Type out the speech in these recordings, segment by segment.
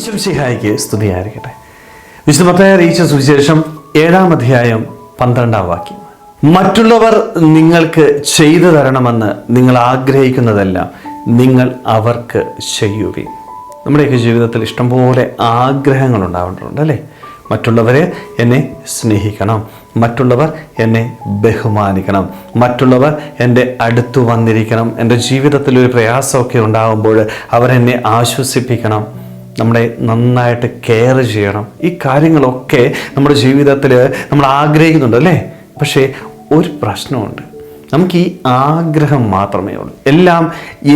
ഈശോമിശിഹായ്ക്ക് സ്തുതിയായിരിക്കട്ടെ. വിശുദ്ധ മത്തായി അറിയിച്ച സുവിശേഷം 7-ാം അധ്യായം 12-ാം വാക്യം. മറ്റുള്ളവർ നിങ്ങൾക്ക് ചെയ്തു തരണമെന്ന് നിങ്ങൾ ആഗ്രഹിക്കുന്നതെല്ലാം നിങ്ങൾ അവർക്ക് ചെയ്യുവിൻ. നമ്മുടെയൊക്കെ ജീവിതത്തിൽ ഇഷ്ടംപോലെ ആഗ്രഹങ്ങൾ ഉണ്ടാവേണ്ടതുണ്ട് അല്ലേ? മറ്റുള്ളവരെ എന്നെ സ്നേഹിക്കണം, മറ്റുള്ളവർ എന്നെ ബഹുമാനിക്കണം, മറ്റുള്ളവർ എൻ്റെ അടുത്തു വന്നിരിക്കണം, എൻ്റെ ജീവിതത്തിൽ ഒരു പ്രയാസമൊക്കെ ഉണ്ടാകുമ്പോൾ അവരെന്നെ ആശ്വസിപ്പിക്കണം, നമ്മളെ നന്നായിട്ട് കെയർ ചെയ്യണം. ഈ കാര്യങ്ങളൊക്കെ നമ്മുടെ ജീവിതത്തിൽ നമ്മൾ ആഗ്രഹിക്കുന്നുണ്ട് അല്ലേ? പക്ഷേ ഒരു പ്രശ്നമുണ്ട്. നമുക്ക് ഈ ആഗ്രഹം മാത്രമേ ഉള്ളൂ. എല്ലാം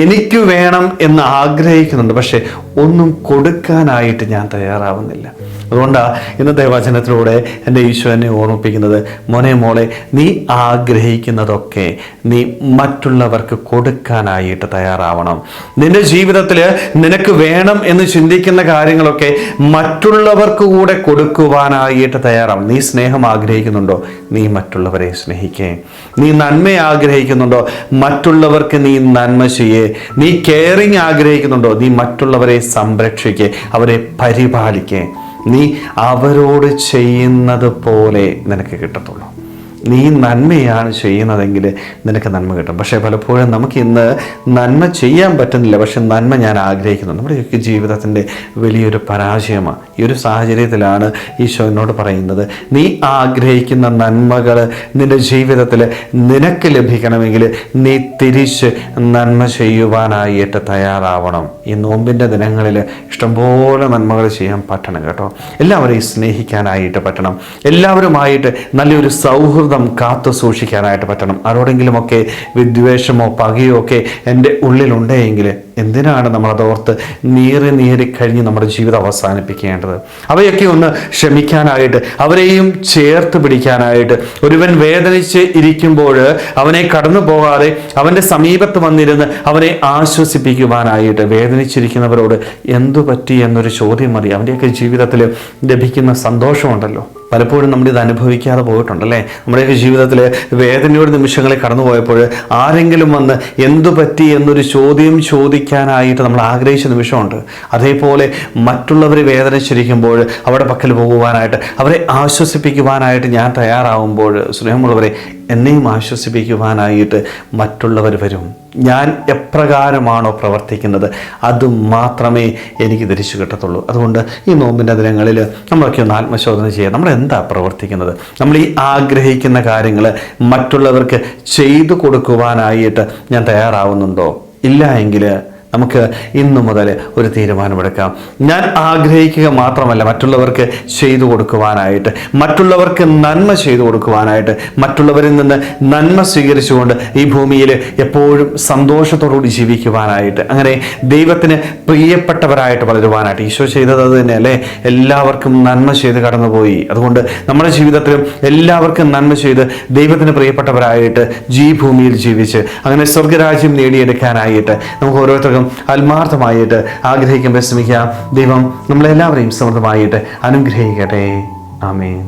എനിക്ക് വേണം എന്ന് ആഗ്രഹിക്കുന്നുണ്ട്, പക്ഷെ ഒന്നും കൊടുക്കാനായിട്ട് ഞാൻ തയ്യാറാവുന്നില്ല. അതുകൊണ്ടാണ് ഇന്നത്തെ വചനത്തിലൂടെ എൻ്റെ ഈശോ എന്നെ ഓർമ്മിപ്പിക്കുന്നത്, മോനെ മോളെ, നീ ആഗ്രഹിക്കുന്നതൊക്കെ നീ മറ്റുള്ളവർക്ക് കൊടുക്കാനായിട്ട് തയ്യാറാവണം. നിന്റെ ജീവിതത്തിൽ നിനക്ക് വേണം എന്ന് ചിന്തിക്കുന്ന കാര്യങ്ങളൊക്കെ മറ്റുള്ളവർക്ക് കൂടെ കൊടുക്കുവാനായിട്ട് തയ്യാറാവണം. നീ സ്നേഹം ആഗ്രഹിക്കുന്നുണ്ടോ? നീ മറ്റുള്ളവരെ സ്നേഹിക്കേ. നീ നന്മ ആഗ്രഹിക്കുന്നുണ്ടോ? മറ്റുള്ളവർക്ക് നീ നന്മ ചെയ്യേ. നീ കെയറിങ് ആഗ്രഹിക്കുന്നുണ്ടോ? നീ മറ്റുള്ളവരെ സംരക്ഷിക്കേ, അവരെ പരിപാലിക്കേ. നീ അവരോട് ചെയ്യുന്നത് പോലെ നിനക്ക് കിട്ടത്തുള്ളൂ. നീ നന്മയാണ് ചെയ്യുന്നതെങ്കിൽ നിനക്ക് നന്മ കിട്ടും. പക്ഷേ പലപ്പോഴും നമുക്ക് ഇന്ന് നന്മ ചെയ്യാൻ പറ്റുന്നില്ല, പക്ഷെ നന്മ ഞാൻ ആഗ്രഹിക്കുന്നു. നമ്മുടെയൊക്കെ ജീവിതത്തിൻ്റെ വലിയൊരു പരാജയമാണ്. ഈ ഒരു സാഹചര്യത്തിലാണ് ഈശോ എന്നോട് പറയുന്നത്, നീ ആഗ്രഹിക്കുന്ന നന്മകൾ നിൻ്റെ ജീവിതത്തിൽ നിനക്ക് ലഭിക്കണമെങ്കിൽ നീ തിരിച്ച് നന്മ ചെയ്യുവാനായിട്ട് തയ്യാറാവണം. ഈ നോമ്പിൻ്റെ ദിനങ്ങളിൽ ഇഷ്ടംപോലെ നന്മകൾ ചെയ്യാൻ പറ്റണം കേട്ടോ. എല്ലാവരെയും സ്നേഹിക്കാനായിട്ട് പറ്റണം. എല്ലാവരുമായിട്ട് നല്ലൊരു സൗഹൃദം കാത്തു സൂക്ഷിക്കാനായിട്ട് പറ്റണം. ആരോടെങ്കിലുമൊക്കെ വിദ്വേഷമോ പകയോ ഒക്കെ എൻ്റെ ഉള്ളിലുണ്ടെങ്കിൽ എന്തിനാണ് നമ്മളതോർത്ത് നീറി കഴിഞ്ഞ് നമ്മുടെ ജീവിതം അവസാനിപ്പിക്കേണ്ടത്? അവയൊക്കെ ഒന്ന് ക്ഷമിക്കാനായിട്ട്, അവരെയും ചേർത്ത് പിടിക്കാനായിട്ട്, ഒരുവൻ വേദനിച്ച് ഇരിക്കുമ്പോൾ അവനെ കടന്നു പോകാതെ അവൻ്റെ സമീപത്ത് വന്നിരുന്ന് അവനെ ആശ്വസിപ്പിക്കുവാനായിട്ട്, വേദനിച്ചിരിക്കുന്നവരോട് എന്തു പറ്റി എന്നൊരു ചോദ്യം മതി. അവൻ്റെയൊക്കെ ജീവിതത്തിൽ ലഭിക്കുന്ന സന്തോഷമുണ്ടല്ലോ. പലപ്പോഴും നമ്മളിത് അനുഭവിക്കാതെ പോയിട്ടുണ്ടല്ലേ? നമ്മുടെയൊക്കെ ജീവിതത്തിൽ വേദനയുടെ നിമിഷങ്ങളിൽ കടന്നു പോയപ്പോൾ ആരെങ്കിലും വന്ന് എന്തു പറ്റി എന്നൊരു ചോദ്യം ചോദിക്കാനായിട്ട് നമ്മൾ ആഗ്രഹിച്ച നിമിഷമുണ്ട്. അതേപോലെ മറ്റുള്ളവർ വേദനിച്ചിരിക്കുമ്പോൾ അവിടെ പക്കൽ പോകുവാനായിട്ട്, അവരെ ആശ്വസിപ്പിക്കുവാനായിട്ട് ഞാൻ തയ്യാറാവുമ്പോൾ, സ്നേഹമുള്ളവരെ, എന്നെയും ആശ്വസിപ്പിക്കുവാനായിട്ട് മറ്റുള്ളവർ വരും. ഞാൻ എപ്രകാരമാണോ പ്രവർത്തിക്കുന്നത് അത് മാത്രമേ എനിക്ക് തിരിച്ചു കിട്ടത്തുള്ളൂ. അതുകൊണ്ട് ഈ നോമ്പിൻ്റെ ദിനങ്ങളിൽ നമ്മളൊക്കെ ഒന്ന് ആത്മശോധന ചെയ്യുക. നമ്മൾ എന്താ പ്രവർത്തിക്കുന്നത്? നമ്മൾ ഈ ആഗ്രഹിക്കുന്ന കാര്യങ്ങൾ മറ്റുള്ളവർക്ക് ചെയ്തു കൊടുക്കുവാനായിട്ട് ഞാൻ തയ്യാറാവുന്നുണ്ടോ? ഇല്ല എങ്കിൽ നമുക്ക് ഇന്നു മുതൽ ഒരു തീരുമാനമെടുക്കാം. ഞാൻ ആഗ്രഹിക്കുക മാത്രമല്ല, മറ്റുള്ളവർക്ക് ചെയ്തു കൊടുക്കുവാനായിട്ട്, മറ്റുള്ളവർക്ക് നന്മ ചെയ്തു കൊടുക്കുവാനായിട്ട്, മറ്റുള്ളവരിൽ നിന്ന് നന്മ സ്വീകരിച്ചുകൊണ്ട് ഈ ഭൂമിയിൽ എപ്പോഴും സന്തോഷത്തോടുകൂടി ജീവിക്കുവാനായിട്ട്, അങ്ങനെ ദൈവത്തിന് പ്രിയപ്പെട്ടവരായിട്ട് വളരുവാനായിട്ട്. ഈശോ ചെയ്തത് അത് തന്നെയല്ലേ? എല്ലാവർക്കും നന്മ ചെയ്ത് കടന്നുപോയി. അതുകൊണ്ട് നമ്മുടെ ജീവിതത്തിലും എല്ലാവർക്കും നന്മ ചെയ്ത് ദൈവത്തിന് പ്രിയപ്പെട്ടവരായിട്ട് ഈ ഭൂമിയിൽ ജീവിച്ച് അങ്ങനെ സ്വർഗരാജ്യം നേടിയെടുക്കാനായിട്ട് നമുക്ക് ഓരോരുത്തർക്കും ആത്മാർത്ഥമായിട്ട് ആഗ്രഹിക്കാൻ ശ്രമിക്കാം. ദൈവം നമ്മളെല്ലാവരെയും സമൃദ്ധമായിട്ട് അനുഗ്രഹിക്കട്ടെ. ആമേൻ.